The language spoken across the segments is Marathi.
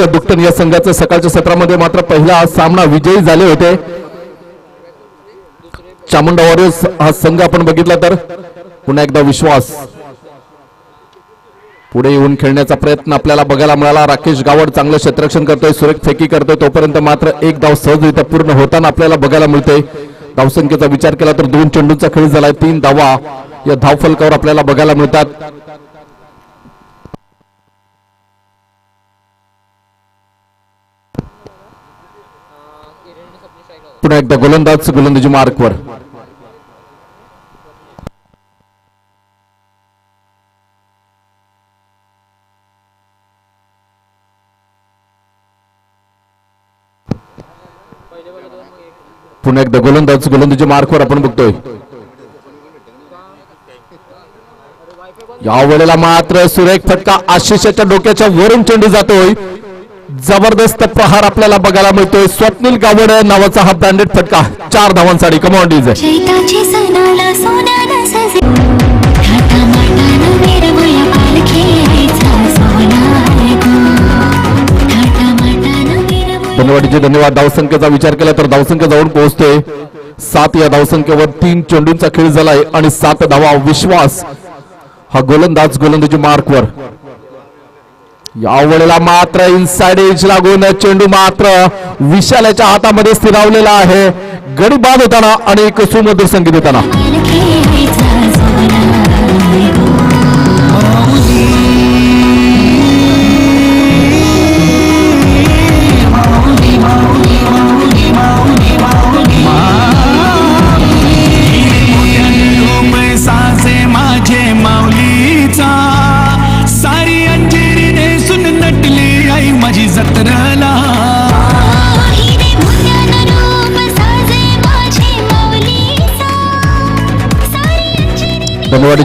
दुकटन या संघाचे सकाळच्या सत्रामध्ये मात्र पहिला सामना विजयी झाले होते. चामुंडा वॉरियर्स हा संघ आपण बघितला तर पुन्हा एकदा विश्वास पुढे येऊन खेळण्याचा प्रयत्न आपल्याला बघायला मिळाला. राकेश गावड चांगलं क्षेत्ररक्षण करतोय, सुरेख फेकी करतोय, तोपर्यंत मात्र एक धाव सहजरित्या पूर्ण होताना आपल्याला बघायला मिळते. धावसंख्येचा विचार केला तर 2 चेंडूंचा खेळ झालाय. 3 धावा या धावफलकावर आपल्याला बघायला मिळतात. पुन्हा एकदा गोलंदाजी मार्कवर. पुन्हा एकदा गोलंदाजी मार्कवर आपण बघतोय. या वेळेला मात्र सुरेख फटका आशिषाच्या डोक्याच्या वरून चेंडू जातोय. जबरदस्त प्रहार आपल्याला बघायला मिळतोय. स्वप्नील गावड नावाचा हा ब्रँडेड फटका 4 धावांसाठी. Come on DJ. धन्यवाद. धावसंख्येचा विचार केला तर धावसंख्या जाऊन पोहोचते 7. या धावसंख्येवर 3 चेंडूंचा खेळ झालाय आणि 7 धावा. विश्वास हा गोलंदाजी मार्कवर. या वेळेला मात्र इनसाइड एज लागून चेंडू मात्र विशालाच्या हातामध्ये स्थिरावलेला आहे. गडी बाद होताना आणि एक सुमधुर संगीत देताना.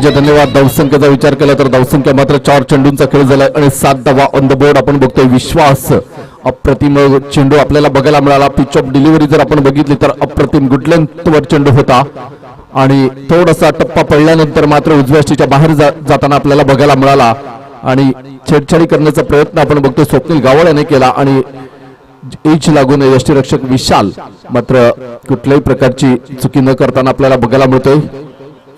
धन्यवाद. धावसंख्येचा विचार केला तर धावसंख्या मात्र 4 चेंडूंचा खेळ झालाय आणि 7 धावा ऑन द बोर्ड आपण बघतोय. विश्वास अप्रतिम चेंडू आपल्याला बघायला मिळाला. पिच ऑफ डिलिव्हरी जर आपण बघितली तर अप्रतिम गुड लेंथवर चेंडू होता आणि थोडासा टप्पा पडल्यानंतर मात्र उजव्या यष्टीच्या बाहेर जाताना आपल्याला बघायला मिळाला आणि छेडछाडी करण्याचा प्रयत्न आपण बघतोय स्वप्नील गावड याने केला आणि एच लागून यष्टीरक्षक विशाल मात्र कुठल्याही प्रकारची चुकी न करताना आपल्याला बघायला मिळतोय.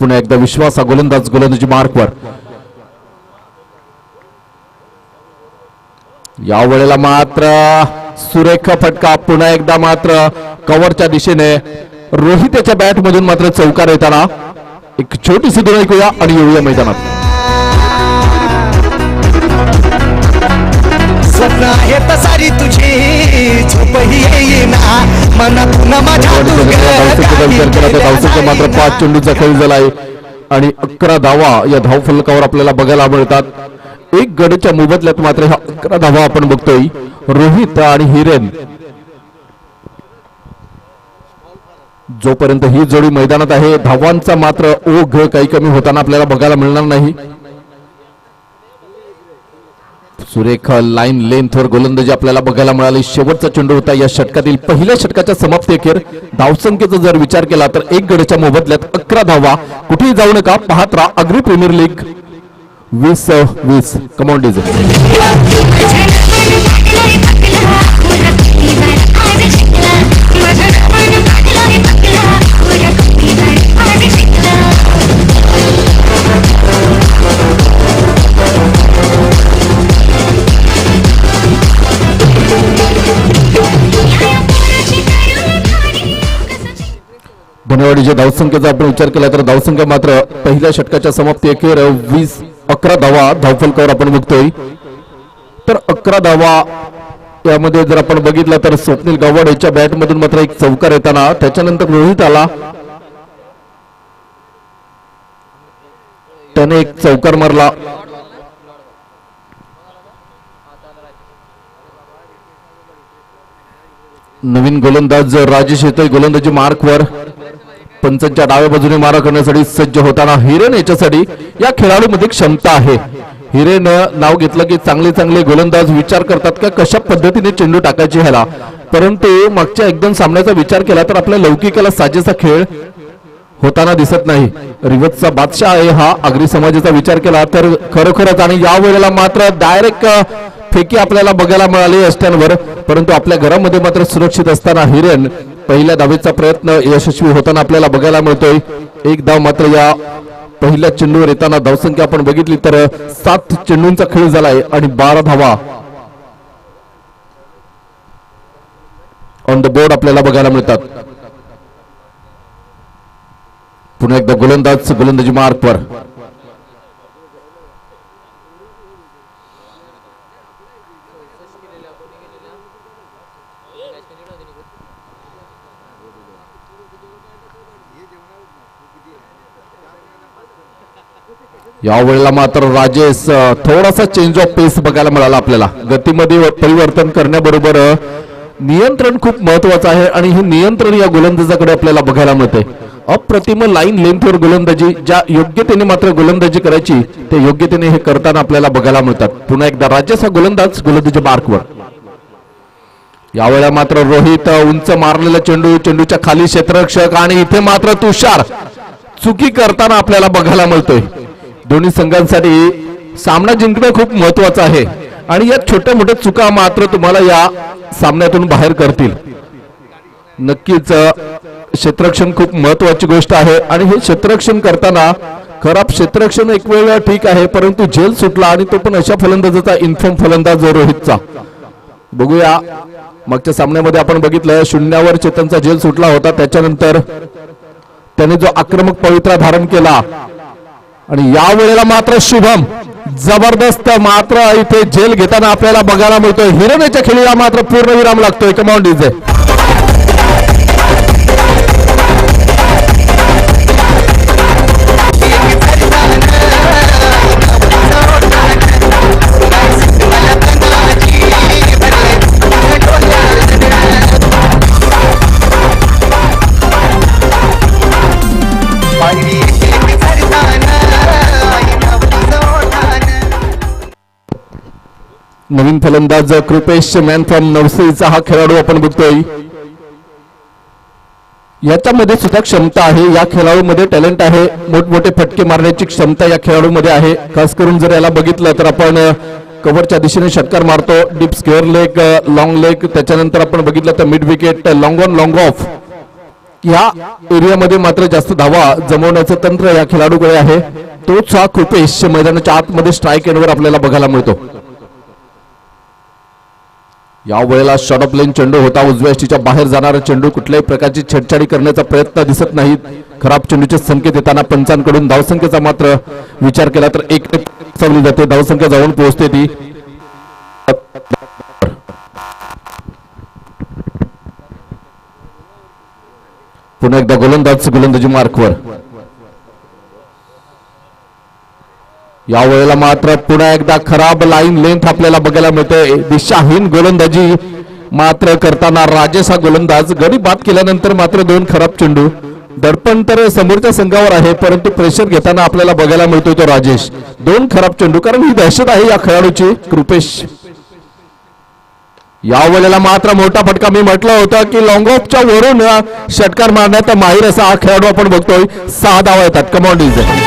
पुन्हा एकदा विश्वास हा गोलंदाजी मार्कवर. या वेळेला मात्र सुरेख फटका पुन्हा एकदा मात्र कव्हरच्या दिशेने रोहितच्या बॅट मधून मात्र चौकार येताना. एक छोटीशी धून ऐकूया आणि येऊया मैदानात. सारी तुझी झोपही येईना मनातून माझ्या मात्र 5 चेंडूचा खेळ झालाय आणि 11 धावा या धावफलकावर आपल्याला बघायला मिळतात. 1 गडीच्या मोबदल्यात मात्र ह्या 11 धावा आपण बघतोय. रोहित आणि हिरेन जोपर्यंत ही जोडी मैदानात आहे धावांचा मात्र ओघ काही कमी होताना आपल्याला बघायला मिळणार नाही. सुरेख लाईन लेंथवर गोलंदाजी आपल्याला बघायला मिळाली. शेवटचा चेंडू होता या षटकातील. पहिल्या षटकाच्या समाप्ती अखेर धावसंख्येचा जर विचार केला तर 1 गडीच्या मोबदल्यात 11 धावा. कुठेही जाऊ नका, पाहत राहा agri premier league 20-20. Come on DJ. धन्यवाद. धावसंख्येचा आपण विचार केला तर धावसंख्या मात्र पहिल्या षटकाच्या समाप्ती अखेर 11 धावा धावफलकावर आपण बघतोय. तर 11 धावा यामध्ये जर आपण बघितलं तर स्वप्नील गावड याच्या बॅट मधून मात्र एक चौकार येताना त्याच्यानंतर रोहित आला, त्याने एक चौकार मारला. नवीन गोलंदाज राजेश येतोय गोलंदाजी मार्कवर. पंचांच्या डाव्या बाजूने मारा करण्यासाठी सज्ज होताना हिरेन याच्यासाठी या खेळाडूमध्ये क्षमता आहे. हिरेन नाव घेतलं की चांगले चांगले गोलंदाज विचार करतात का कशा पद्धतीने चेंडू टाकायचे ह्याला, परंतु मागच्या एकदम सामन्याचा विचार केला तर आपल्या लौकिकाला साजेसा खेळ होताना दिसत नाही. रिवतचा बादशाह आहे हा. आगरी समाजाचा विचार केला तर खरोखरच. आणि या वेळेला मात्र डायरेक्ट फेकी आपल्याला बघायला मिळाली अस्त्यांवर, परंतु आपल्या घरामध्ये मात्र सुरक्षित असताना हिरण पहिल्या धावेचा प्रयत्न यशस्वी होताना आपल्याला बघायला मिळतोय. एक धाव मात्र या पहिल्या चेंडूवर येताना धावसंख्या आपण बघितली तर 7 चेंडूंचा खेळ झालाय आणि 12 धावा ऑन द बोर्ड आपल्याला बघायला मिळतात. पुन्हा एकदा गोलंदाज गोलंदाजी मार्कवर. यावेळेला मात्र राजेश थोडासा चेंज ऑफ पेस बघायला मिळाला आपल्याला. गतीमध्ये परिवर्तन करण्याबरोबर नियंत्रण खूप महत्वाचं आहे आणि हे नियंत्रण या गोलंदाजाकडे आपल्याला बघायला मिळते. अप्रतिम लाईन लेंथवर गोलंदाजी, ज्या योग्यतेने मात्र गोलंदाजी करायची ते योग्यतेने हे करताना आपल्याला बघायला मिळतात. पुन्हा एकदा राजेश हा गोलंदाज गोलंदाजी मार्कवर. यावेळेला मात्र रोहित उंच मारलेला चेंडू, चेंडूच्या खाली क्षेत्ररक्षक आणि इथे मात्र तुषार चुकी करताना आपल्याला बघायला मिळतोय. दोन्ही संघांसाठी सामना जिंकणं खूप महत्वाचं आहे आणि या छोट्या मोठ्या चुका मात्र तुम्हाला या सामन्यातून बाहेर करतील. नक्कीच क्षेत्ररक्षण खूप महत्वाची गोष्ट आहे आणि हे क्षेत्ररक्षण करताना खराब क्षेत्ररक्षण एक वेळा ठीक आहे, परंतु झेल सुटला आणि तो पण अशा फलंदाजाचा इन्फॉर्म फलंदाज रोहितचा. बघूया मागच्या सामन्यामध्ये आपण बघितलं 0वर चेतनचा झेल सुटला होता, त्याच्यानंतर त्याने जो आक्रमक पवित्रा धारण केला आणि या वेळेला मात्र शुभम जबरदस्त मात्र इथे झेल घेताना आपल्याला बघायला मिळतोय. हिरण्याच्या खेळीला मात्र पूर्ण विराम लागतोय. कमांड डीजे नवीन फलंदाज कृपेश मॅन फ्रॉम नवसेचा हा खेळाडू आपण बघतोय. याच्यामध्ये सुद्धा क्षमता आहे, या खेळाडूमध्ये टॅलेंट आहे, मोठमोठे फटके मारण्याची क्षमता या खेळाडूमध्ये आहे. खास करून जर याला बघितलं तर आपण कव्हरच्या दिशेने षटकार मारतो, deep square leg, long leg, त्याच्यानंतर आपण बघितलं तर mid wicket, long on long of. या एरियामध्ये मात्र जास्त धावा जमवण्याचं तंत्र या खेळाडूकडे आहे. तोच हा कृपेश मैदानाच्या आतमध्ये स्ट्राईक एंडवर आपल्याला बघायला मिळतो. या वेळेला शॉर्ट ऑफ लेन चेंडू होता, उजव्या यष्टीच्या बाहेर जाणारा चेंडू, कुठल्याही प्रकारची छेडछाडी करण्याचा प्रयत्न दिसत नाहीत. खराब चेंडूचे संकेत येताना पंचांकडून धावसंख्येचा मात्र विचार केला तर 1 चालली जाते. धावसंख्या जाऊन पोहोचते ती. पुन्हा एकदा गोलंदाज गोलंदाजी मार्कवर. या वेळेला मात्र पुन्हा एकदा खराब लाईन लेंथ आपल्याला बघायला मिळते. दिशाहीन गोलंदाजी मात्र करताना राजेश हा गोलंदाज गडी बाद केल्यानंतर मात्र 2 खराब चेंडू. दडपण तर समोरच्या संघावर आहे, परंतु प्रेशर घेताना आपल्याला बघायला मिळतोय तो राजेश. 2 खराब चेंडू, कारण ही दहशत आहे या खेळाडूची. कृपेश या वेळेला मात्र मोठा फटका. मी म्हटलं होतं की लॉंग ऑफच्या वरून षटकार मारण्यात माहीर असा हा खेळाडू आपण बघतोय. 6 धावा येतात. कमांड डीजे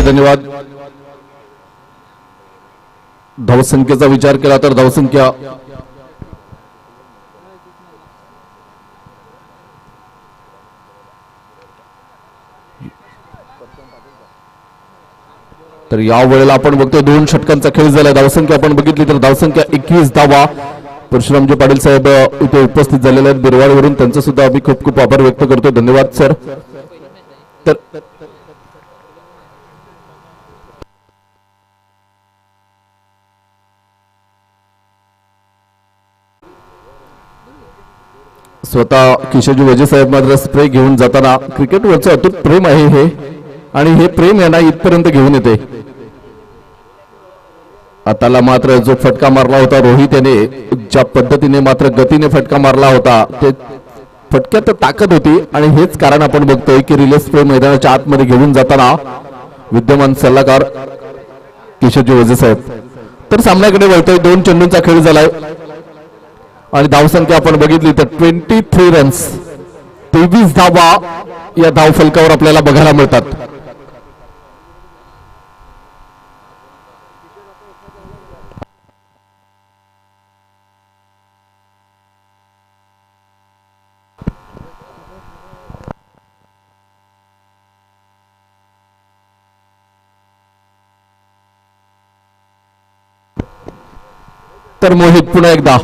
धन्यवाद. धावसंख्येचा विचार केला तर धावसंख्या तर या वेळेला आपण बघतोय 2 षटकांचा खेळ झाला. धावसंख्या आपण बघितली तर धावसंख्या 21 धावा. परशुरामजी पाटील साहेब इथे उपस्थित झालेले आहेत बिरवाडवरून, त्यांचा सुद्धा आम्ही खूप खूप आभार व्यक्त करतो. धन्यवाद सर. तर स्वतः किशोरजी वजे साहेब मात्र स्प्रे घेऊन जाताना क्रिकेटवरचं अतूट प्रेम आहे हे, आणि हे प्रेम यांना इथपर्यंत घेऊन येते. आताला मात्र जो फटका मारला होता रोहित याने, ज्या पद्धतीने मात्र गतीने फटका मारला होता, ते फटक्यात ताकद होती आणि हेच कारण आपण बघतोय की रिले स्प्रे मैदानाच्या आतमध्ये घेऊन जाताना विद्यमान सल्लागार किशोरजी वजे साहेब. तर सामन्याकडे वळतोय. 2 चेंडूंचा खेळ झालाय आणि धावसंख्या आपण बघितली तर 23 रन्स, 23 धावा या धावफलकावर आपल्याला बघायला मिळतात. तर मोहित पुन्हा एकदा,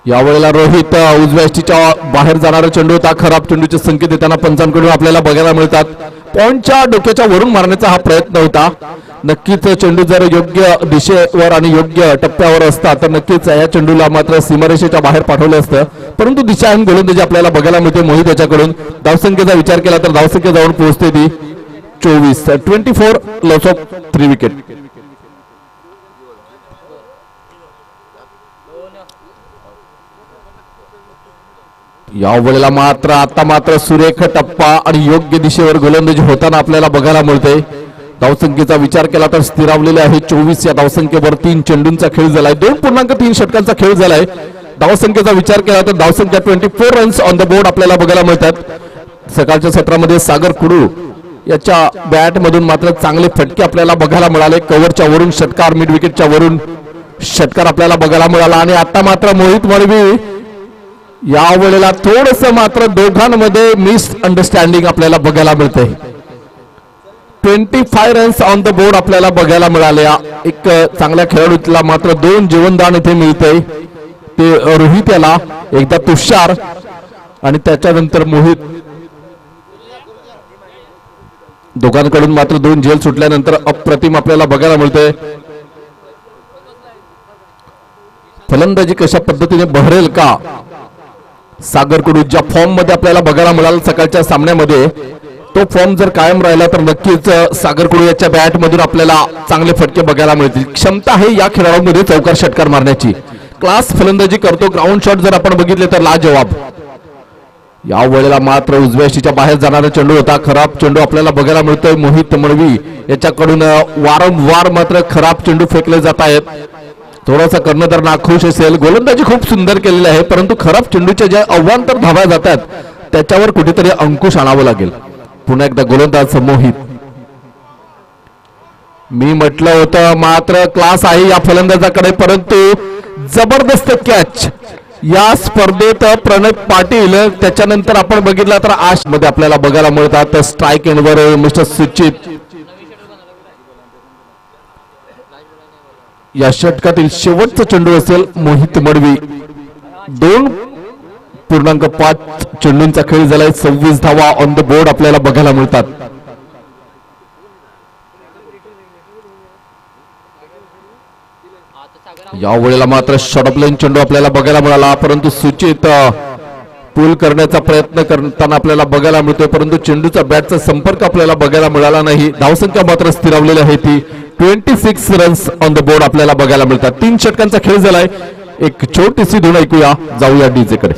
यावेळेला रोहित उजव्या यष्टीच्या बाहेर जाणारा चेंडू होता. खराब चेंडूचे संकेत देताना पंचांकडून आपल्याला बघायला मिळतात. पॉइंटच्या डोक्याच्या वरून मारण्याचा हा प्रयत्न होता. नक्कीच चेंडू जर योग्य दिशेवर आणि योग्य टप्प्यावर असता तर नक्कीच या चेंडूला मात्र सीमारेषेच्या बाहेर पाठवलं असतं, परंतु दिशाहीन गोलंदाजी आपल्याला बघायला मिळते मोहित याच्याकडून. धावसंख्येचा विचार केला तर धावसंख्या जाऊन पोहोचते ती 24. 24 लॉस ऑफ 3 विकेट. यावेळेला मात्र आता मात्र सुरेख टप्पा आणि योग्य दिशेवर गोलंदाजी होताना आपल्याला बघायला मिळते. धावसंख्येचा विचार केला तर स्थिरावलेले आहे 24 या धावसंख्येवर. 3 चेंडूंचा खेळ झालाय, 2.3 षटकांचा खेळ झालाय. धावसंख्येचा विचार केला तर धावसंख्या 24 रन्स ऑन द बोर्ड आपल्याला बघायला मिळतात. सकाळच्या सत्रामध्ये सागर कुडू याच्या बॅट मधून मात्र चांगले फटके आपल्याला बघायला मिळाले. कव्हरच्या वरून षटकार, मिड विकेटच्या वरून षटकार आपल्याला बघायला मिळाला. आणि आता मात्र मोहित मळवी यावेळेला थोडस मात्र दोघांमध्ये मिस अंडरस्टँडिंग आपल्याला बघायला मिळते. 25 रन्स ऑन द बोर्ड आपल्याला बघायला मिळाले. एक चांगल्या खेळाडूला मात्र 2 जीवनदान इथे मिळते. ते रोहित याला, एकदा तुषार आणि त्याच्यानंतर मोहित, दोघांकडून मात्र 2 झेल सुटल्यानंतर अप्रतिम आपल्याला बघायला मिळते. फलंदाजी कशा पद्धतीने बहरेल का सागर कुडू, ज्या फॉर्म मध्ये आपल्याला बघायला मिळाला सकाळच्या सामन्यामध्ये, तो फॉर्म जर कायम राहिला तर नक्कीच सागर कुडू याच्या बॅट मधून आपल्याला चांगले फटके बघायला मिळतील. क्षमता आहे या खेळाडूमध्ये चौकार षटकार मारण्याची. क्लास फलंदाजी करतो. ग्राउंड शॉट जर आपण बघितले तर लाजवाब. या वेळेला मात्र उजव्या यष्टीच्या बाहेर जाणारा चेंडू होता. खराब चेंडू आपल्याला बघायला मिळतोय मोहित मळवी याच्याकडून. वारंवार मात्र खराब चेंडू फेकले जात आहेत. थोडासा कर्णधार नाखुश असेल. गोलंदाजी खूप सुंदर केलेली आहे, परंतु खराब चेंडूच्या ज्या अवांतर धावा जातात त्याच्यावर कुठेतरी अंकुश आणावं लागेल. पुन्हा एकदा गोलंदाज मोहित. मी म्हटलं होतं मात्र क्लास आहे या फलंदाजाकडे, परंतु जबरदस्त कॅच या स्पर्धेत प्रणय पाटील. त्याच्यानंतर आपण बघितलं तर आश मध्ये आपल्याला बघायला मिळतात. स्ट्राईक एंडवर मिस्टर सुचित. या षटकातील शेवटचा चेंडू असेल मोहित मळवी. 2.5 चेंडूंचा खेळ झालाय. 26 धावा ऑन द बोर्ड आपल्याला बघायला मिळतात. यावेळेला मात्र शॉर्ट ऑफ लाईन चेंडू आपल्याला बघायला मिळाला, परंतु सुचित पूल करण्याचा प्रयत्न करताना आपल्याला बघायला मिळतोय, परंतु चेंडूचा बॅटचा संपर्क आपल्याला बघायला मिळाला नाही. धावसंख्या मात्र स्थिरावलेली आहे ती 26 रन्स ऑन द बोर्ड आपल्याला बघायला मिळतात. 3 षटकांचा खेळ झालाय. एक छोटीशी धून ऐकूया, जाऊया डीजे कडे.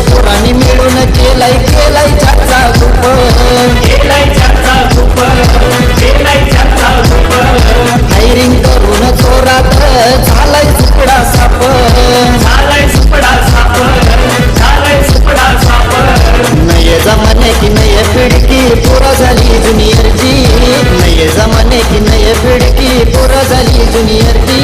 पुराणी मिळून केलाय चाचा खूप, हायरिंग करून चोरात झालाय सुपडा साप, नये जमाने की नये पिढकी पोरं झाली ज्युनियर जी, नये जमाने की नये पिढकी पोरं झाली ज्युनियर जी.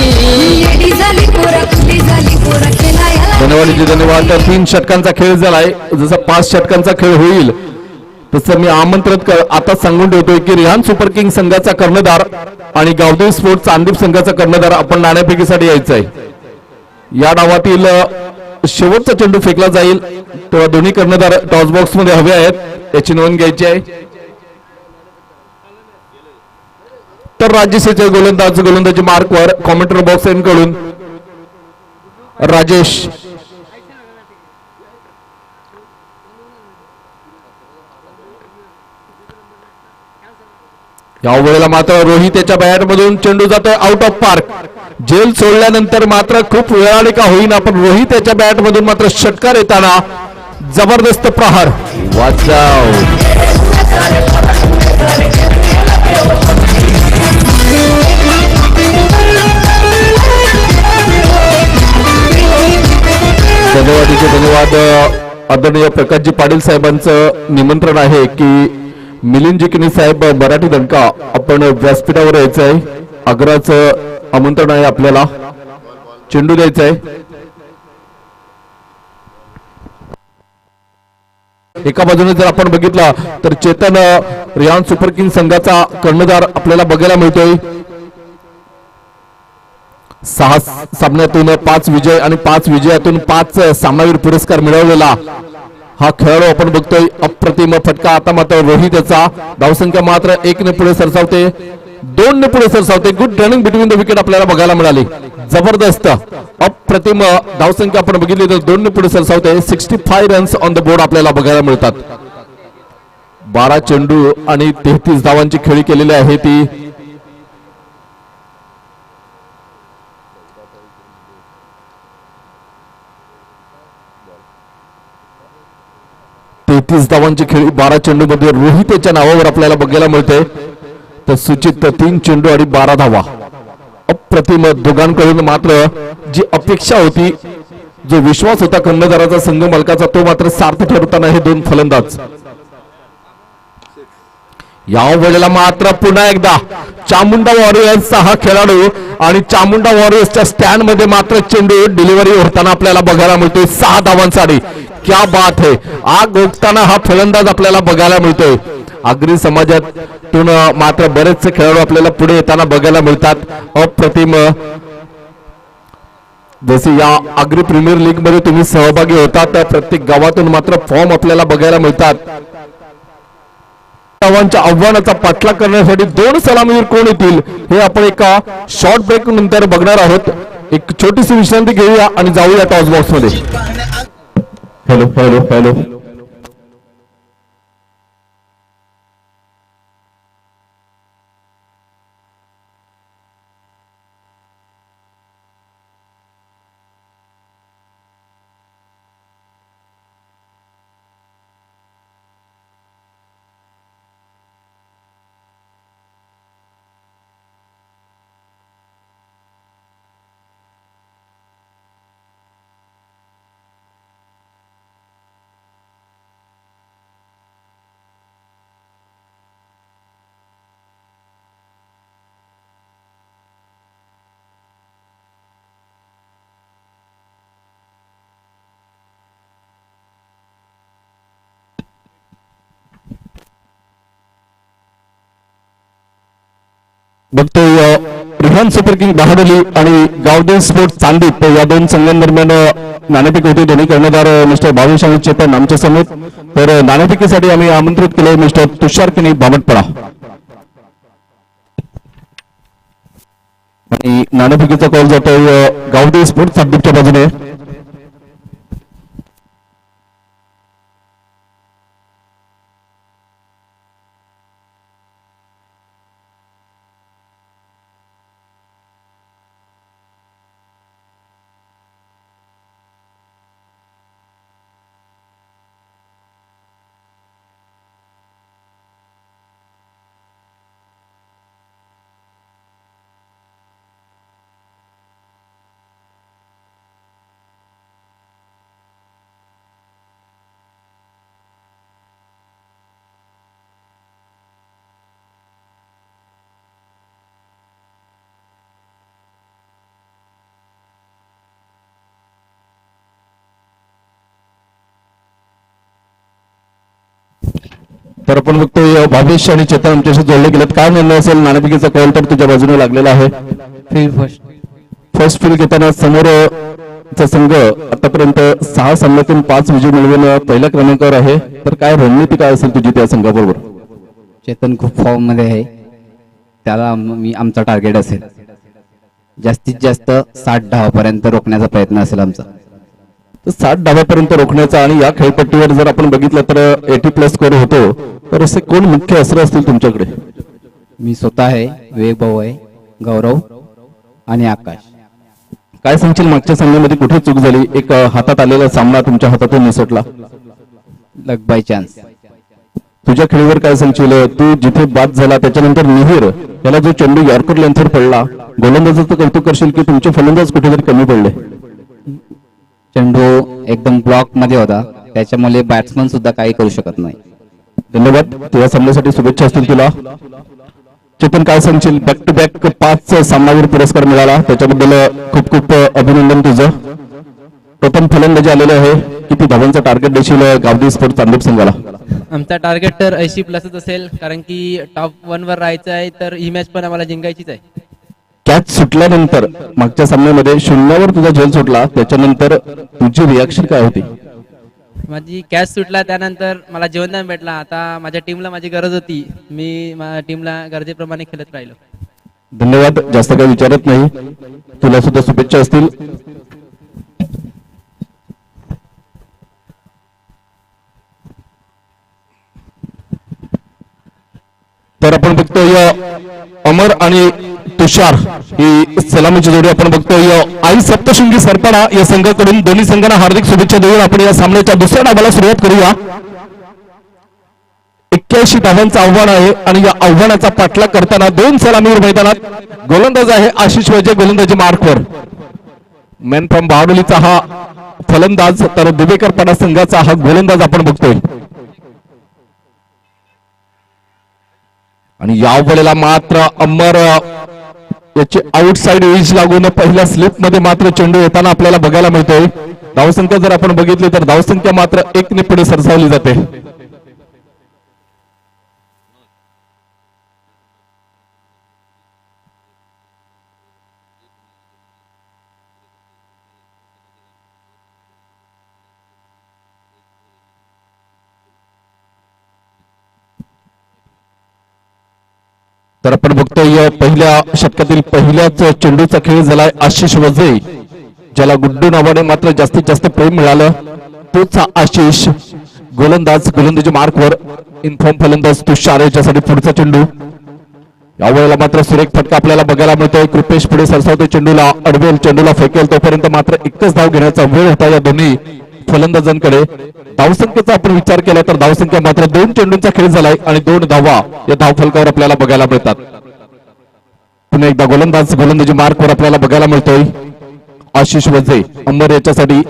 धन्यवाद. 3 षटकांचा खेळ झालाय. जसा 5 षटकांचा खेळ होईल तसं मी आमंत्रित आता सांगून ठेवतोय की रिहान सुपर किंग संघाचा कर्णधार आणि गावदेवी स्पोर्ट्स चांदीप संघाचा कर्णधार आपण नाणेफेकीसाठी यायचं आहे. या डावातील शेवटचा चेंडू फेकला जाईल तेव्हा दोन्ही कर्णधार टॉस बॉक्स मध्ये हवे आहेत, याची नोंद घ्यायची आहे. तर राज्यसेचे गोलंदाजी मार्कवर कॉमेंटर बॉक्स कडून राजेश, यावेळेला मात्र रोहित याच्या बॅट मधून चेंडू जातोय आउट ऑफ पार्क. जेल सोडल्यानंतर मात्र खूप वेळाने का होईना पण रोहित याच्या बॅट मधून मात्र षटकार येताना जबरदस्त प्रहार वाचाव धन्यवाद आदरणीय प्रकाशजी पाटील साहेबांचं निमंत्रण आहे की मिलिंदजी किनी साहेब मराठी दणका आपण व्यासपीठावर यायचं आहे आग्राचं आमंत्रण आहे आपल्याला चेंडू द्यायचा आहे एका बाजूने जर आपण बघितला तर चेतन रियान सुपर किंग संघाचा कर्णधार आपल्याला बघायला मिळतोय 6 सामन्यातून 5 विजय आणि 5 विजयातून 5 सामनावीर पुरस्कार मिळवलेला हा खेळाडू आपण बघतोय अप्रतिम फटका आता मात्र रोहित याचा धावसंख्या मात्र 1 ने पुढे सरसावते 2 ने पुढे सरसावते good running between the wicket आपल्याला बघायला मिळाली जबरदस्त अप्रतिम धावसंख्या आपण बघितली तर 2 ने पुढे सरसावते 65 रन्स ऑन द बोर्ड आपल्याला बघायला मिळतात 12 चेंडू आणि 33 धावांची खेळी केलेली आहे ती 33 धावांची खेळी 12 चेंडू मध्ये रोहित याच्या नावावर आपल्याला बघायला मिळते तर सुचित 3 चेंडू आणि 12 धावा अप्रतिम दोघांकडून मात्र जी अपेक्षा होती जो विश्वास होता कर्णधाराचा संघ मालकाचा तो मात्र सार्थ ठरताना हे 2 फलंदाज या वेळेला मात्र पुन्हा एकदा चामुंडा वॉरियर्सचा हा खेळाडू आणि चामुंडा वॉरियर्सच्या स्टँड मध्ये मात्र चेंडू डिलिव्हरी होताना आपल्याला बघायला मिळतोय 6 धावांसाठी क्या बात है आग ओकताना हा फलंदाज आपल्याला बघायला मिळतोय आग्री समाजातून मात्र बरेचसे खेळाडू आपल्याला पुढे येताना बघायला मिळतात अप्रतिम जसे या आग्री प्रीमियर लीग मध्ये तुम्ही सहभागी होतात प्रत्येक गावातून मात्र फॉर्म आपल्याला बघायला मिळतात धावांच्या आव्हानाचा पाठलाग करण्यासाठी 2 सलामीवीर कोण येतील हे आपण एका शॉर्ट ब्रेक नंतर बघणार आहोत एक छोटीशी विश्रांती घेऊया आणि जाऊया टॉस बॉक्स मध्ये हॅलो हॅलो हॅलो बघतोय रिहान सुपर किंग बहादुली आणि गावदेव स्पोर्ट्स चांदीप या 2 संघांदरम्यान नाणेफेक होती दोन्ही कर्णधार मिस्टर भावेश आणि चेतन आमच्या समेत तर नाणेफेकीसाठी आम्ही आमंत्रित केले मिस्टर तुषार किनी बामटपडा आणि नाणेफेकीचा कॉल जातोय गावदेव स्पोर्ट्स चांदीपच्या बाजूने तर आपण बघतोय भावेश आणि चेतन आमच्याशी जोडले गेलेत काय निर्णय असेल नाणेफेकीचा कॉल तर तुझ्या बाजूने लागलेला आहे फर्स्ट फील्ड घेताना समोरचा संघ आतापर्यंत 6 सामन्यातून 5 विजय मिळवून पहिल्या क्रमांकावर आहे तर काय रणनीती काय असेल तुझी त्या संघाबरोबर चेतन खूप फॉर्म मध्ये आहे त्याला आमचा टार्गेट असेल जास्तीत जास्त 60 धावापर्यंत रोखण्याचा प्रयत्न असेल आमचा 60 धावापर्यंत रोखण्याचा आणि या खेळपट्टीवर जर आपण बघितलं तर 80+ स्कोर होतो तर असे कोण मुख्य अस्त्र असतील तुमच्याकडे मी स्वतः आहे विवेक भाऊ आहे गौरव आणि आकाश काय सांगशील मागच्या सामन्यामध्ये कुठे चूक झाली? एक हातात आलेला सामना तुमच्या हातातून निसटला. लक बाय चान्स. तुझ्या खेळीवर काय सांगशील? तू जिथे बाद झाला त्याच्यानंतर मिहीर याला जो चेंडू यॉर्कर लेंथवर पडला, गोलंदाजाचं कौतुक करशील की तुमचे फलंदाज कुठेतरी कमी पडले? चेंडू एकदम ब्लॉक मध्ये होता, त्याच्यामुळे बॅट्समन सुद्धा काही करू शकत नाही. धन्यवाद. तुझ्या सामन्यासाठी शुभेच्छा असतील तुला. चेतन काय सांगशील? बॅक टू बॅक 5 सामनावीर पुरस्कार मिळाला, त्याच्याबद्दल खूप खूप अभिनंदन तुझं. प्रथम फलंदाजी आलेले आहे. किती धावांचं टार्गेट देशील गावदी स्पोर्ट चांदूर संघाला? आमचा टार्गेट तर 80+ असेल, कारण की टॉप 1 वर राहायचं आहे, तर ही मॅच पण आम्हाला जिंकायचीच आहे. कॅच सुटल्यानंतर मागच्या सामन्यामध्ये 0वर तुझा झेल सुटला, त्याच्यानंतर तुझी रिॲक्शन काय होती? माझी कॅच सुटला, त्यानंतर मला जीवनदान भेटला. आता माझ्या टीमला माझी गरज होती, मी माझ्या टीमला गरजेप्रमाणे खेळत राहिलो. धन्यवाद. जास्त काही विचारत नाही, तुला सुद्धा शुभेच्छा असतील. तर आपण बघतोय अमर आणि तुषार ही सलामीची जोडी आपण बघतोय. आई सप्तशृंगी सरपाडा या संघाकडून दोन्ही संघांना हार्दिक शुभेच्छा देऊन आपण या सामन्याच्या दुसऱ्या डावाला सुरुवात करूया. 81 धावांचं आव्हान आहे आणि या आव्हानाचा पाठलाग करताना 2 सलामीवर मैदानात. गोलंदाज आहे आशिष वैजय, गोलंदाजी मार्कवर. मॅन फ्रॉम बहाडोलीचा हा फलंदाज, तर दिवेकर पाडा संघाचा हा गोलंदाज आपण बघतोय. आणि या वेळेला मात्र अमर याची आउटसाइड एज लागून पहिल्या स्लिप मध्ये मात्र चेंडू येताना आपल्याला बघायला मिळतोय. धावसंख्या जर आपण बघितली तर धावसंख्या मात्र 1 ने पुढे सरसावली जाते. तर आपण बघतोय पहिल्या षटकातील पहिल्याच चेंडूचा खेळ झालाय. आशिष वजे, ज्याला गुड्डू नावाने मात्र जास्तीत जास्त प्रेम मिळालं, तोच आशिष गोलंदाज, गोलंदाजी मार्कवर. इनफॉर्म फलंदाज तुषार याच्यासाठी पुढचा चेंडू. यावेळेला मात्र सुरेख फटका आपल्याला बघायला मिळतोय. कृपेश पुढे सरसावतो, चेंडूला अडवेल, चेंडूला फेकेल, तोपर्यंत मात्र एकच धाव घेण्याचा वेळ होता या दोन्ही फलंदाजांकडे. धावसंख्येचा आपण विचार केला तर धावसंख्या मात्र 2 चेंडूंचा खेळ झालाय आणि 2 धावा या धावफलकावर आपल्याला बघायला मिळतात. पुन्हा एकदा गोलंदाज, गोलंदाजी मार्कवर आपल्याला बघायला मिळतोय आशिष वजे. अंबर याच्यासाठी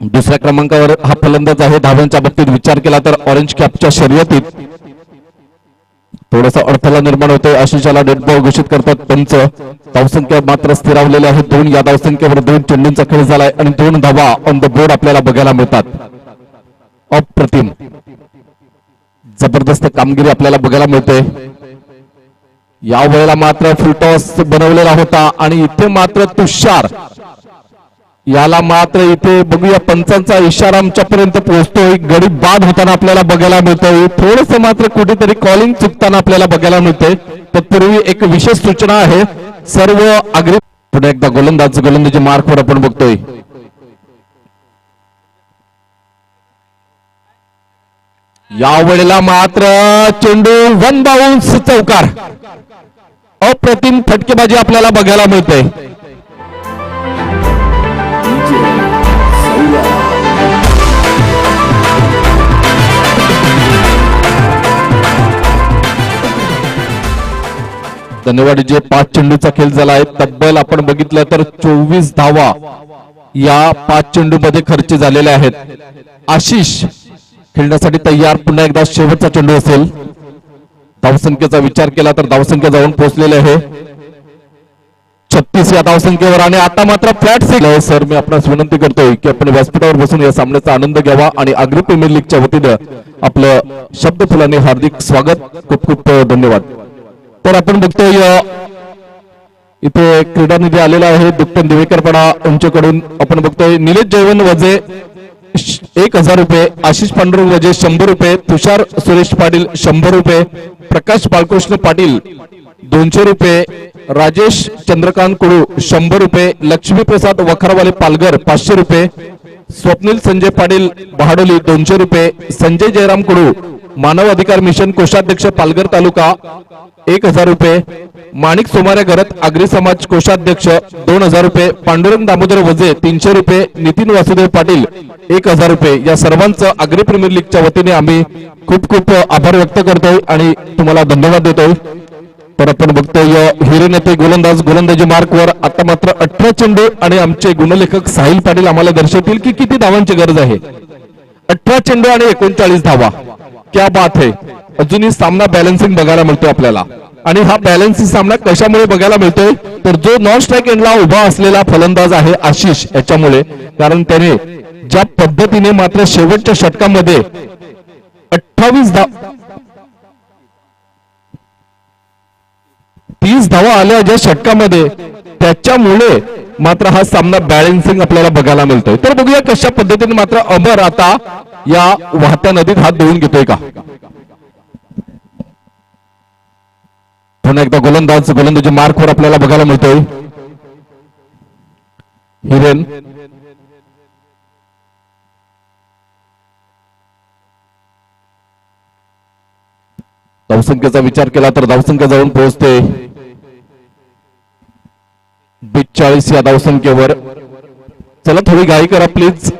दुसऱ्या क्रमांकावर हा फलंदाज आहे. धावांच्या बाबतीत विचार केला तर ऑरेंज कॅपच्या शर्यतीत थोडासा अडथळा निर्माण होतोय. आशिषाला डेड बॉल घोषित करतात पंच. धावसंख्या मात्र स्थिरावलेली आहे 2. या धावसंख्येवर 2 चेंडूंचा खेळ झालाय आणि 2 धावा ऑन द बोर्ड आपल्याला बघायला मिळतात. अप्रतिम जबरदस्त कामगिरी आपल्याला बघायला मिळते. या वेळेला मात्र फुलटॉस बनवलेला होता आणि इथे मात्र तुषार याला मात्र इथे बघूया पंचांचा इशारा आमच्यापर्यंत पोहोचतोय. गडी बाद होताना आपल्याला बघायला मिळतोय. थोडस मात्र कुठेतरी कॉलिंग चुकताना आपल्याला बघायला मिळतंय. तत्पूर्वी एक विशेष सूचना आहे. सर्व आग्री पुन्हा एकदा गोलंदाज, गोलंदाजी मार्कवर आपण बघतोय. या वेळेला मात्र चेंडू 1 बाउन्स चौकार. अप्रतिम फटकेबाजी आपल्याला बघायला मिळते. धन्यवाद. जे 5 चेंडूचा खेळ झाला आहे, तब्बल आपण बघितलं तर 24 धावा या 5 चेंडू मध्ये खर्च झालेल्या आहेत. आशिष खेळण्यासाठी तयार. पुन्हा एकदा शेवटचा चेंडू असेल. धावसंख्येचा विचार केला तर धावसंख्या जाऊन पोहोचलेली आहे 36 या धावसंख्येवर. आणि आता मात्र फ्लॅट सिग्नल. सर, मी आपणास विनंती करतोय की आपण व्यासपीठावर बसून या सामन्याचा आनंद घ्यावा आणि आग्री प्रीमियर लीगच्या वतीनं आपलं शब्दफुलाने हार्दिक स्वागत. खूप खूप धन्यवाद. तर आपण बघतोय इथे क्रीडा निधी आलेला आहे दुप्पन दिवेकरपणा यांच्याकडून. आपण बघतोय निलेश जयवंत वजे 1000 रुपये, आशिष पांडुरंग वजे 100 रुपये, तुषार सुरेश पाटील 100 रुपये, प्रकाश बाळकृष्ण पाटील 200 रुपये, राजेश चंद्रकांत कुडू 100 रुपये, लक्ष्मी प्रसाद वखारवाले पालघर 500 रुपये, स्वप्नील संजय पाटील बहाडोली 200 रुपये, संजय जयराम कुडू मानव अधिकार मिशन कोषाध्यक्ष पालघर तालुका 1000 रुपये, माणिक सोमारे घरत आगरी समाज कोषाध्यक्ष 2000 रुपये, पांडुरंग दामोदर वजे 300 रुपये, नितीन वासुदेव पाटील 1000 रुपये, या सर्वांचं आगरी प्रीमियर लीगच्या वतीने आम्ही खूप खूप आभार व्यक्त करतोय आणि तुम्हाला धन्यवाद देतोय. तर आपण बघतोय हिरे नेते गोलंदाज गोलंदाजी मार्कवर आता मात्र 18 चेंडू आणि आमचे गुणलेखक साहिल पाटील आम्हाला दर्शवतील की किती धावांची गरज आहे. 18 चेंडू आणि 39 धावा, क्या बात है. अजूनही सामना बॅलन्सिंग बघायला मिळतोय आपल्याला. आणि हा बॅलन्सिंग सामना कशामुळे बघायला मिळतोय तर जो नॉन स्ट्राईक एंडला उभा असलेला फलंदाज आहे आशिष याच्यामुळे, कारण त्याने ज्या पद्धतीने मात्र शेवटच्या षटकामध्ये 30 धावा आल्या ज्या षटकामध्ये, त्याच्यामुळे मात्र हा सामना बॅलन्सिंग आपल्याला बघायला मिळतोय. तर बघूया कशा पद्धतीने मात्र अमर आता या वाहत्या नदीत हात धुवून घेतोय का. पुन्हा एकदा गोलंदाज गोलंदाजी मार्कवर आपल्याला बघायला मिळतोय हिरेन. धावसंख्येचा विचार केला तर धावसंख्या जाऊन पोहोचते 42 या धावसंख्येवर. चला थोडी घाई करा प्लीज.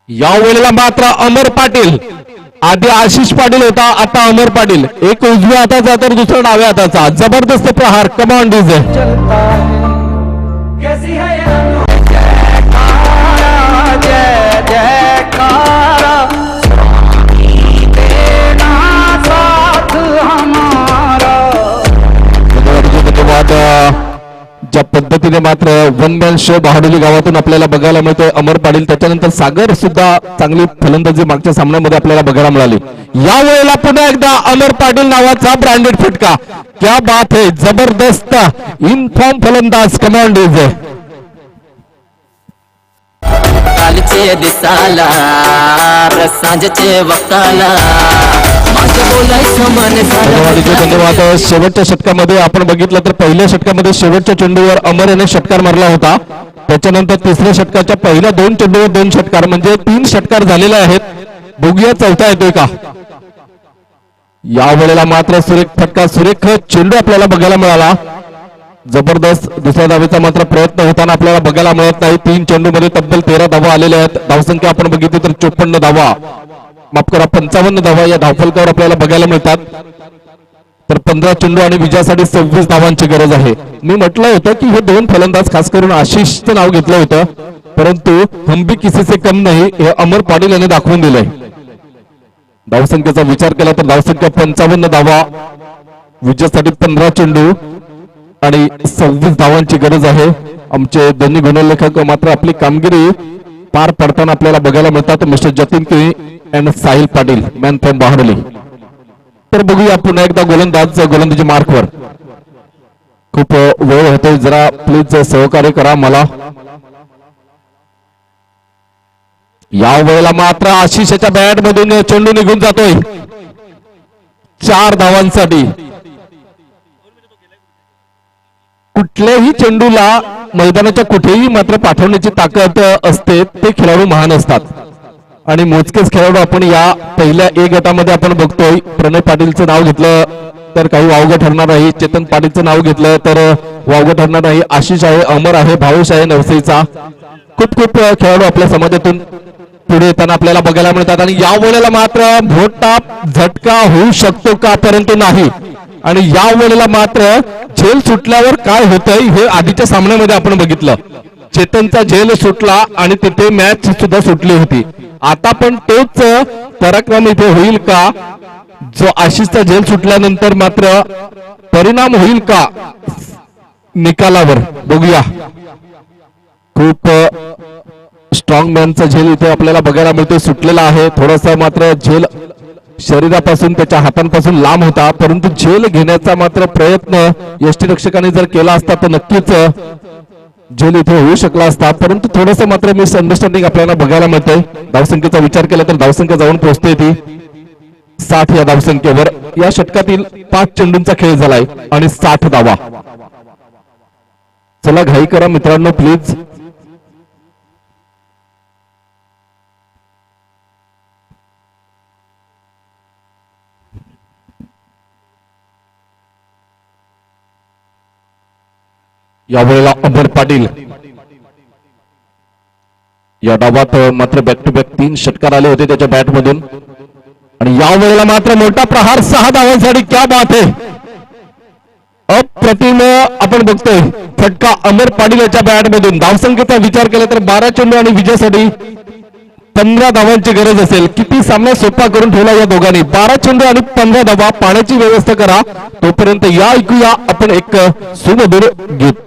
या वेळेला मात्र अमर पाटील, आधी आशिष पाटील होता, आता अमर पाटील. एक उजव्या हाताचा तर दुसरा डाव्या हाताचा जबरदस्त प्रहार. कमांड डीजे ज्या पद्धतीने मात्र वन मॅन शो बहाडोली गावातून आपल्याला बघायला मिळतोय अमर पाटील. त्याच्यानंतर सागर सुद्धा चांगली फलंदाजी मागच्या सामन्यामध्ये आपल्याला बघायला मिळाली. या वेळेला पुन्हा एकदा अमर पाटील नावाचा ब्रँडेड फटका. क्या बात है, जबरदस्त इनफॉर्म फलंदाज. कमांड इज कालचे दिसाला सांजचे वक्ताला धन्यवाद. शेवटच्या षटकामध्ये आपण बघितलं तर पहिल्या षटकामध्ये शेवटच्या चेंडूवर अमर याने षटकार मारला होता. त्याच्यानंतर तिसऱ्या षटकाच्या पहिल्या 2 चेंडूवर 2 षटकार, म्हणजे 3 षटकार झालेले आहेत. बघूया चौथा येतोय का. या वेळेला मात्र सुरेख फटका, सुरेख चेंडू आपल्याला बघायला मिळाला. जबरदस्त दुसऱ्या धावेचा मात्र प्रयत्न होताना आपल्याला बघायला मिळत नाही. 3 चेंडू मध्ये तब्बल 13 धावा आलेल्या आहेत. धावसंख्या आपण बघितली तर 54 धावा, माफ करा 55 धावा या धावफलकावर आपल्याला बघायला मिळतात. तर 15 चेंडू आणि विजयासाठी 26 धावांची गरज आहे. मी म्हटलं होतं की हे 2 फलंदाज खास करून आशिषचं नाव घेतलं होतं, परंतु हम भी किसी से कम नाही हे अमर पाटील यांनी दाखवून दिलंय. धावसंख्येचा विचार केला तर धावसंख्या 55 धावा, विजयासाठी 15 चेंडू आणि 26 धावांची गरज आहे. आमचे दोन्ही गुणलेखक मात्र आपली कामगिरी पार पडताना आपल्याला बघायला मिळतात. Mister Jatin Keli and Sahil Patil, man from Bahadoli. तर बघूया पुन्हा एकदा गोलंदाज गोलंदाजी मार्कवर. खूप वेळ होतोय, जरा प्लीज सहकार्य करा मला. या वेळेला मात्र आशिषाच्या बॅट मधून चेंडू निघून जातोय 4 धावांसाठी. कुठल्याही चेंडूला मैदानाच्या कुठेही मात्र पाठवण्याची ताकद असते. ते खेळाडू महान असतात आणि मोजकेच खेळाडू आपण या पहिल्या ए गटामध्ये आपण बघतोय. प्रणय पाटीलचं नाव घेतलं तर काही वावगं ठरणार नाही, चेतन पाटीलचं नाव घेतलं तर वावगं ठरणार नाही. आशिष आहे, अमर आहे, भावेश आहे नवसेचा. खूप खूप खेळाडू आपल्या समाजातून पुढे येताना आपल्याला बघायला मिळतात. आणि या वेळेला मात्र मोठा झटका होऊ शकतो का, परंतु नाही. आणि या वेळेला मात्र झेल सुटल्यावर काय होतंय हे आधीच्या सामन्यामध्ये आपण बघितलं. चेतनचा झेल सुटला आणि तिथे मॅच सुद्धा सुटली होती. आता पण तोच पराक्रम इथे होईल का, जो आशिषचा झेल सुटल्यानंतर मात्र परिणाम होईल का निकालावर, बघूया. खूप स्ट्रॉंग मॅनचा झेल इथे आपल्याला बघायला मिळतो, सुटलेला आहे. थोडासा मात्र झेल शरीरापासून त्याच्या हातांपासून लांब होता, परंतु झेल घेण्याचा मात्र प्रयत्न यष्टीरक्षकाने जर केला असता तर नक्कीच झेल इथे होऊ शकला असता. परंतु थोडस मात्र मिसअंडरस्टँडिंग आपल्याला बघायला मिळते. धावसंख्येचा विचार केला तर धावसंख्या जाऊन पोहोचते ती 60 या धावसंख्येवर. या षटकातील 5 चेंडूंचा खेळ झालाय आणि 60 धावा. चला घाई करा मित्रांनो प्लीज. यावेळेला अमर पाटील या डावात मात्र बॅक टू बॅक 3 षटकार आले होते त्याच्या बॅट मधून आणि यावेळेला मात्र मोठा प्रहार 6 धावांसाठी. क्या बात आहे, अप्रतिम आपण बघतोय फटका अमर पाटील याच्या बॅट मधून. धावसंख्येचा विचार केला तर 12 चेंडू आणि विजयासाठी 15 धावांची गरज असेल. किती सामना सोपा करून ठेवला या दोघांनी. 12 चेंडू आणि 15 धावा. पाण्याची व्यवस्था करा. तोपर्यंत या ऐकूया आपण एक सुमधुर गीत.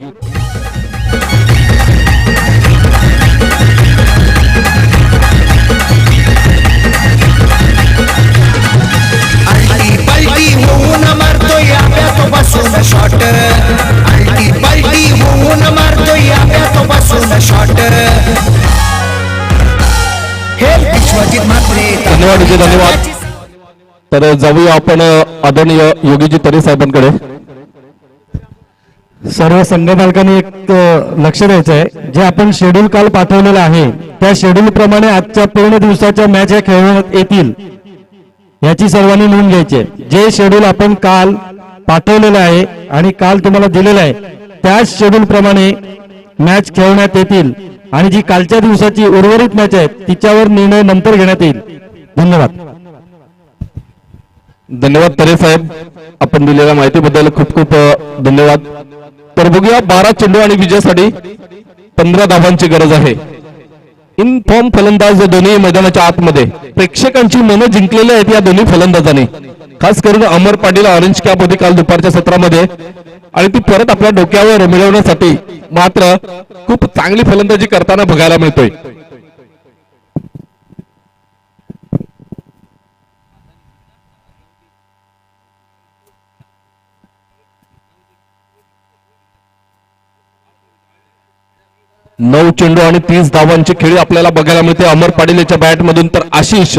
शॉट अल्टी पल्टी होऊन मारतोय आब्यातोपासून शॉट. हे विश्वजित म्हात्रे. धन्यवाद धन्यवाद. तर जाऊया आपण आदरणीय योगीजी तरे साहेबांकडे. सर्व संघ मालकांनी एक लक्ष द्यायचं आहे, जे आपण शेड्यूल काल पाठवलेलं आहे त्या शेड्यूल प्रमाणे आजच्या पूर्ण दिवसाच्या मॅच या खेळवण्यात येतील याची सर्वांनी नोंद घ्यायची आहे. जे शेड्यूल आपण काल पाठवलेलं आहे आणि काल तुम्हाला दिलेलं आहे त्याच शेड्यूल प्रमाणे मॅच खेळवण्यात येतील आणि जी कालच्या दिवसाची उर्वरित मॅच आहे तिच्यावर निर्णय नंतर घेण्यात येईल. धन्यवाद. धन्यवाद तरे साहेब, आपण दिलेल्या माहितीबद्दल खूप खूप धन्यवाद. तर बघूया 12 चेंडू आणि विजयासाठी 15 धावांची गरज आहे. इन फॉर्म फलंदाज दोन्ही मैदानाच्या आतमध्ये प्रेक्षकांची मनं जिंकलेली आहेत या दोन्ही फलंदाजांनी. खास करून अमर पाटील ऑरेंज कॅप होती काल दुपारच्या सत्रामध्ये आणि ती परत आपल्या डोक्यावर मिळवण्यासाठी मात्र खूप चांगली फलंदाजी करताना बघायला मिळतोय. नऊ चेंडू आणि 30 धावांची खेळी आपल्याला बघायला मिळते अमर पाटील याच्या बॅट मधून. तर आशिष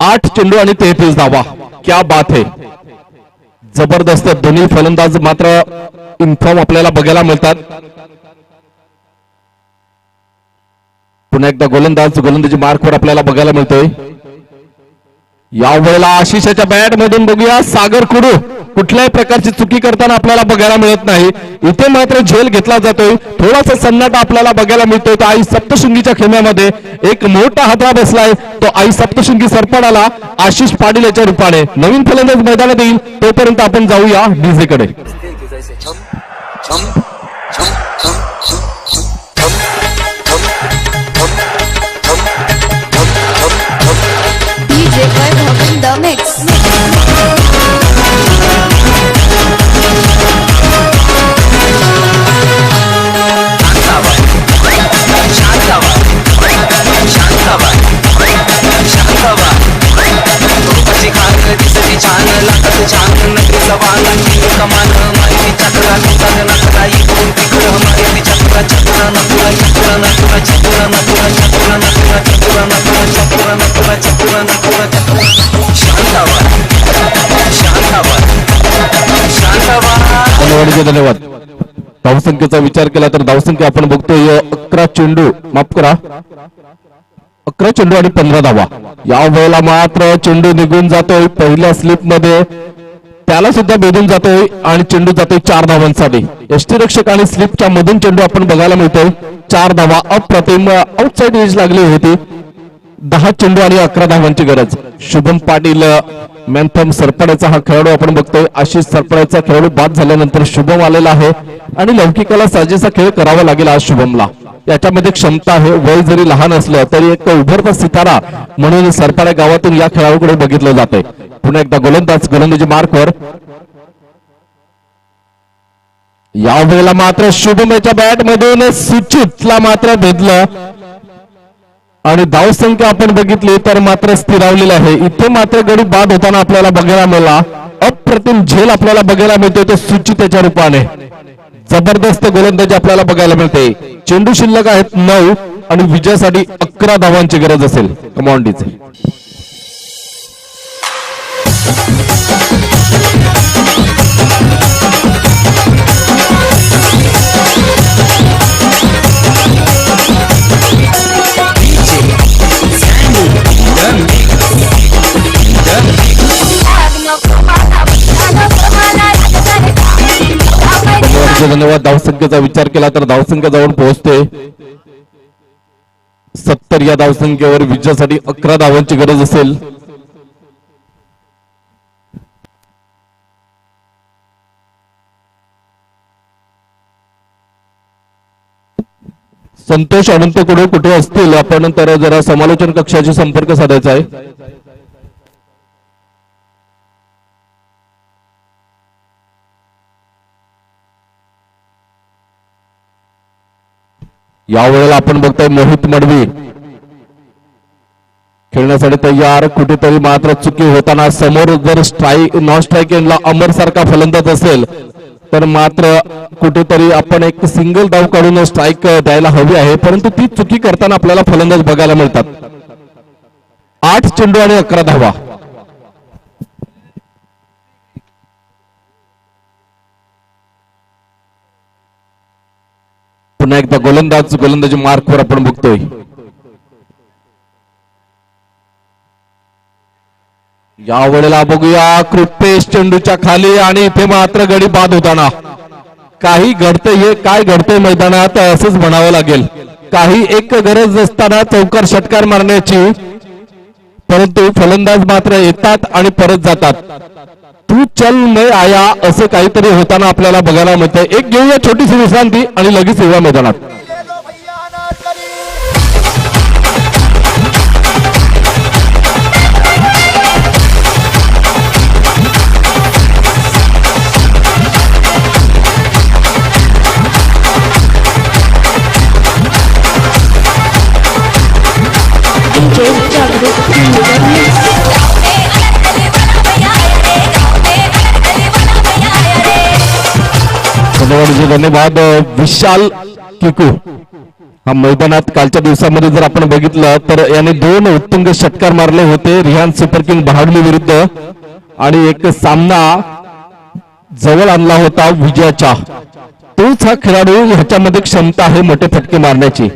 8 चेंडू आणि 33 धावा. क्या बात है, जबरदस्त. दोन्ही फलंदाज मात्र इन्फॉर्म आपल्याला बघायला मिळतात. पुन्हा एकदा गोलंदाजी मार्कवर आपल्याला बघायला मिळतोय. यावेळेला आशिषाच्या बॅट मधून बघूया सागर कुडू कुठल्याही प्रकारची चुकी करताना आपल्याला बघायला मिळत नाही. इथे मात्र झेल घेतला जातोय. थोडासा सन्नाटा आपल्याला बघायला मिळतोय. तो आई सप्तशृंगीच्या खेम्यामध्ये एक मोठा हातरा बसलाय. तो आई सप्तशृंगी सरपाडाला आशिष पाटील याच्या रूपाने. नवीन फलंदाज मैदानात येईल तोपर्यंत आपण जाऊया डीजे कडे. धन्यवाद. धावसंख्येचा विचार केला तर धावसंख्या आपण बघतोय 11 चेंडू, माफ करा 11 चेंडू आणि 15 धावा. या वेळेला मात्र चेंडू निघून जातोय पहिल्या स्लिप मध्ये, त्याला सुद्धा भेदून जातोय आणि चेंडू जातोय 4 धावांसाठी. यष्टीरक्षक आणि स्लिपच्या मधून चेंडू आपण बघायला मिळतोय. 4 धावा. अप्रतिम आउटसाइड एज लागली होती. 10 चेंडू आणि 11 धावांची गरज. शुभम पाटील मॅनथम सरपड्याचा हा खेळाडू आपण बघतोय. आशिष सरपड्याचा खेळाडू बाद झाल्यानंतर शुभम आलेला आहे आणि लौकिकाला साजेसा खेळ करावा लागेल आज शुभमला. याच्यामध्ये क्षमता आहे. वय जरी लहान असलं तरी एक उभरता सितारा म्हणून सरपाड्या गावातून या खेळाडूकडे बघितलं जातंय. पुन्हा एकदा गोलंदाजी मार्कवर. यावेळेला मात्र शुभम याच्या बॅट मधून सुचितला मात्र भेदलं आणि धावसंख्या आपण बघितली तर मात्र स्थिरावलेली आहे. इथे मात्र गडी बाद होताना आपल्याला बघायला मिळाला. अप्रतिम झेल आपल्याला बघायला मिळतोय तो सुचित याच्या रूपाने. जबरदस्त गोलंदाजी आपल्याला बघायला मिळते. चेंडू शिल्लक आहेत 9 आणि विजयासाठी 11 धावांची गरज असेल. Come on DJ. धन्यवाद. धावसंख्येचा विचार केला तर धावसंख्या जाऊन पोहोचते 70. या धावसंख्येवर विजयासाठी 11 धावांची गरज असेल. संतोष अनंत कुठे असतील आपण तर जरा समालोचन कक्षाशी संपर्क साधायचा आहे. यावेळेला आपण बघतोय मोहित मडवी खेळण्यासाठी तयार. कुठेतरी मात्र चुकी होताना समोर जर स्ट्राईक नॉन स्ट्राईक एंडला अमर सारखा फलंदाज असेल तर मात्र कुठेतरी आपण एक सिंगल धाव काढून स्ट्राईक द्यायला हवी आहे, परंतु ती चुकी करताना आपल्याला फलंदाज बघायला मिळतात. 8 चेंडू आणि 11 धावा. पुन्हा एकदा गोलंदाजी मार्कवर आपण बघतोय. या वेळेला बघूया कृपेश चेंडूच्या खाली आणि इथे मात्र गडी बाद होताना काही घडतंय. काय घडतंय मैदानात असंच म्हणावं लागेल. काही एक गरज नसताना चौकार षटकार मारण्याची, परंतु फलंदाज मात्र येतात आणि परत जातात. तू चल मैं आया असं काहीतरी होताना आपल्याला बघायला मिळतंय. एक घेऊया छोटीशी विश्रांती आणि लगेच येऊया मैदानात. धन्यवाद. विशाल किकू हा मैदानात कालच्या दिवसामध्ये जर आपण बघितलं तर याने 2 उत्तुंग षटकार मारले होते रिहान सुपर किंग बहाडली विरुद्ध आणि एक सामना जवळ आणला होता विजयाच्या. तोच हा खेळाडू ह्याच्यामध्ये क्षमता आहे मोठे फटके मारण्याची.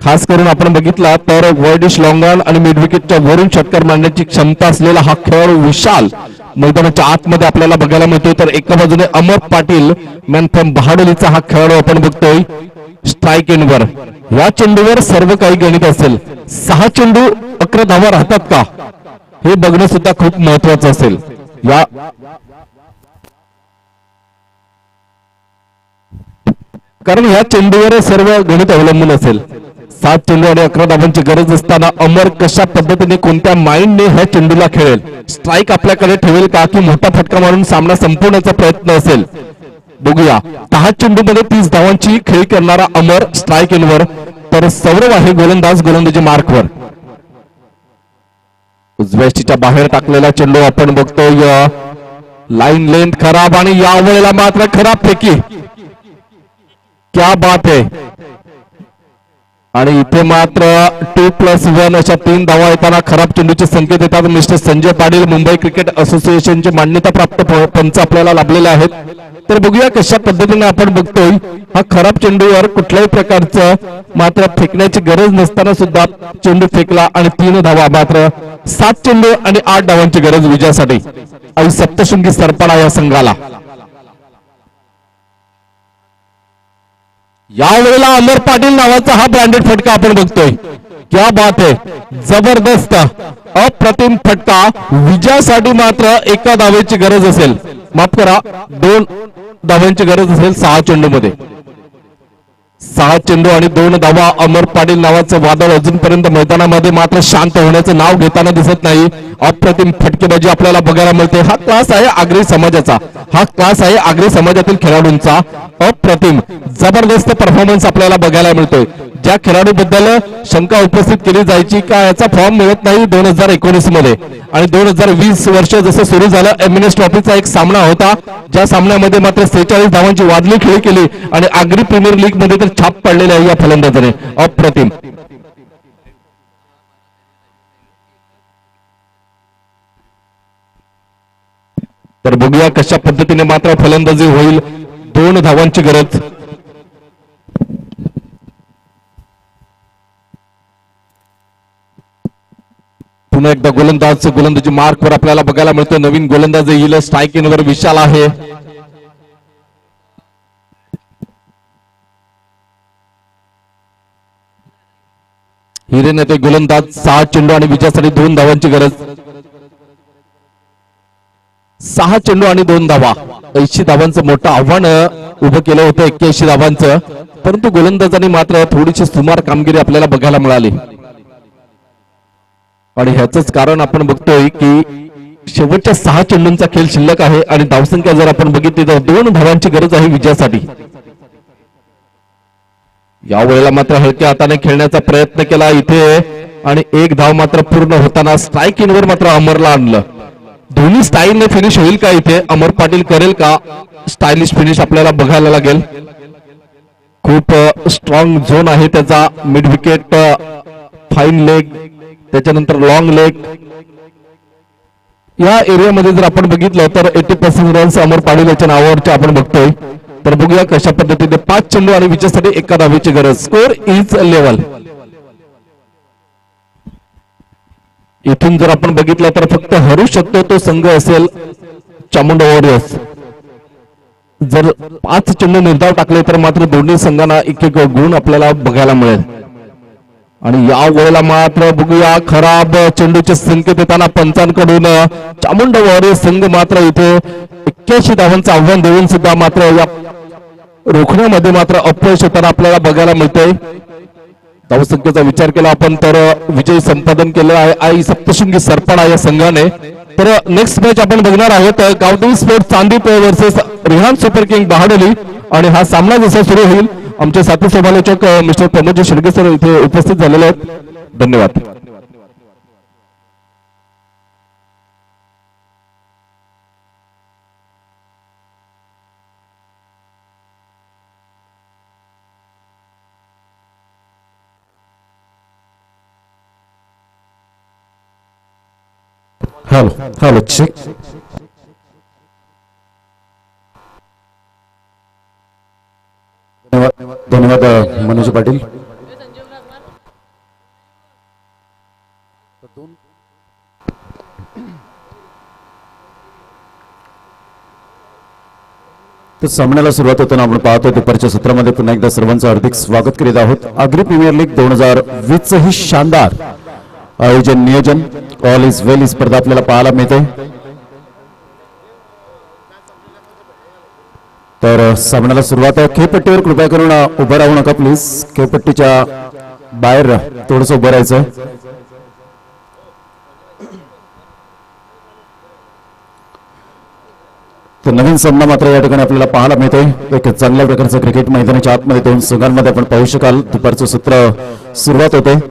खास करून आपण बघितला तर वर्डिश लॉंग ऑन आणि मिड विकेटच्या वरून षटकार मारण्याची क्षमता असलेला हा खेळाडू विशाल मैदानाच्या आतमध्ये आपल्याला बघायला मिळतोय. तर एका बाजूने अमर पाटील मॅन फ्रॉम बहाडोलीचा हा खेळाडू आपण बघतोय स्ट्राईक एंडवर. या चेंडूवर सर्व काही गणित असेल. 6 चेंडू 11 धावा राहतात का हे बघणं सुद्धा खूप महत्वाचं असेल. या कारण ह्या चेंडूवर सर्व गणित अवलंबून असेल. 7 चेंडू आणि 11 धावांची गरज असताना अमर कशा पद्धतीने कोणत्या माइंडने ह्या चेंडूला खेळेल, स्ट्राईक आपल्याकडे ठेवेल का की मोठा फटका मारून सामना संपवण्याचा प्रयत्न असेल. बघूया. 10 चेंडू मध्ये 30 धावांची खेळी करणारा अमर स्ट्राईक एंडवर, तर सौरव आहे गोलंदाजी मार्कवर. उजव्या बाहेर टाकलेला चेंडू आपण बघतोय. लाईन लेंथ खराब आणि या वेळेला मात्र खराब फेकी. क्या बात है. आणि इथे मात्र 2+1 अशा 3 धावा येताना खराब चेंडूचे संकेत येतात. मिस्टर संजय पाटील मुंबई क्रिकेट असोसिएशनचे मान्यता प्राप्त पंच आपल्याला लाभलेले आहेत. तर बघूया कशा पद्धतीने आपण बघतोय हा खराब चेंडूवर कुठल्याही प्रकारचं मात्र फेकण्याची गरज नसताना सुद्धा चेंडू फेकला आणि 3 धावा. मात्र 7 चेंडू आणि 8 धावांची गरज विजयासाठी आणि सप्तशृंगी सरपाडा या संघाला. यावेळेला अमर पाटील नावाचा हा ब्रँडेड फटका आपण बघतोय. क्या बात है. जबरदस्त अप्रतिम फटका. विजयासाठी मात्र 1 धावेची गरज असेल, माफ करा 2 धावांची गरज असेल 6 चेंडू मध्ये. 6 चेंडू आणि 2 धावा. अमर पाटील नावाचं वादळ अजूनपर्यंत मैदानामध्ये मात्र शांत होण्याचं नाव घेताना दिसत नाही. अप्रतिम फटकेबाजी आपल्याला बघायला मिळते. हा क्लास आहे आगरी समाजाचा, हा क्लास आहे आगरी समाजातील खेळाडूंचा. अप्रतिम जबरदस्त परफॉर्मन्स आपल्याला बघायला मिळतोय. ज्या खेळाडूबद्दल शंका उपस्थित केली जायची का याचा फॉर्म मिळत नाही 2019 मध्ये आणि 2020 वर्ष जसं सुरू झालं, एमएनएस ट्रॉफीचा एक सामना होता ज्या सामन्यामध्ये मात्र 46 धावांची वादळी खेळी केली आणि आगरी प्रीमियर लीग मध्ये तर छाप पडलेली आहे या फलंदाजाने. अप्रतिम. तर बघूया कशा पद्धतीने मात्र फलंदाजी होईल. 2 धावांची गरज. पुन्हा एकदा गोलंदाजी मार्कवर आपल्याला बघायला मिळतो. नवीन गोलंदाज येईल स्ट्राईक इनवर विशाल आहे. हिरेन येते गोलंदाज, 6 चेंडू आणि विजयासाठी 2 धावांची गरज. 6 चेंडू आणि 2 धावा. 80 धावांचं मोठं आव्हान उभं केलं होतं, 81 धावांचं. परंतु गोलंदाजांनी मात्र थोडीशी सुमार कामगिरी आपल्याला बघायला मिळाली. आणि ह्याच कारण आपण बघतोय की शेवटच्या 6 चेंडूंचा खेळ शिल्लक आहे आणि धावसंख्या जर आपण बघितली तर 2 धावांची गरज आहे विजयासाठी. यावेळेला मात्र हलक्या हाताने खेळण्याचा प्रयत्न केला इथे आणि 1 धाव मात्र पूर्ण होताना स्ट्राईक इनवर मात्र अमरला आणलं. दोन्ही स्टाईलने फिनिश होईल का इथे? अमर पाटील करेल का स्टायलिश फिनिश? आपल्याला बघायला लागेल. खूप स्ट्रॉंग झोन आहे त्याचा. मिड विकेट, फाईन लेग, त्याच्यानंतर लॉंग लेग. या एरियामध्ये जर आपण बघितलं तर 80% रन्स अमर पाटील याच्या नावावरच्या आपण बघतोय. तर बघूया कशा पद्धतीने 5 चेंडू आणि विजयासाठी 1 धावेची गरज. Score is level. इथून जर आपण बघितलं तर फक्त हरू शकतो तो संघ असेल चामुंडा वॉरियर्स. जर 5 चेंडू निर्धाव टाकले तर मात्र दोन्ही संघांना 1-1 गुण आपल्याला बघायला मिळेल. आणि या वेळेला मात्र बघूया खराब चेंडूचे संकेत येताना पंचांकडून चामुंडा वॉरियर्स संघ मात्र इथे 81 धावांचं आव्हान देऊन सुद्धा मात्र या रोखण्यामध्ये मात्र अपयश होताना आपल्याला बघायला मिळतंय. धावसंख्येचा विचार केला आपण तर विजय संपादन केलं आहे आई सप्तशृंगी सरपाडा या संघाने. तर नेक्स्ट मॅच आपण बघणार आहोत Gavdevi sports Chandip versus Rihan super king Bahadoli. आणि हा सामना जसा सुरू होईल आमचे साथी समालोचक मिस्टर प्रमोद शेडगे सर इथे उपस्थित झालेले आहेत. धन्यवाद. Hello hello check. धन्यवाद मनोज पाटील. तर सामन्याला सुरुवात होताना आपण पाहतो दुपारच्या सत्रामध्ये पुन्हा एकदा सर्वांचं हार्दिक स्वागत करीत आहोत. आग्री प्रीमियर लीग 2020 ही शानदार आयोजन नियोजन ऑल इज वेल ही स्पर्धा आपल्याला पाहायला मिळते. तर सामन्याला सुरुवात आहे. खेळपट्टीवर कृपया करून उभं राहू नका प्लीज. खेळपट्टीच्या बाहेर थोडंसं उभं राहायचं. तर नवीन सामना मात्र या ठिकाणी आपल्याला पाहायला मिळतोय. एक चांगल्या प्रकारचं क्रिकेट मैदानाच्या आतमध्ये 2 संघांमध्ये आपण पाहू शकाल दुपारचं सत्र सुरुवात होते.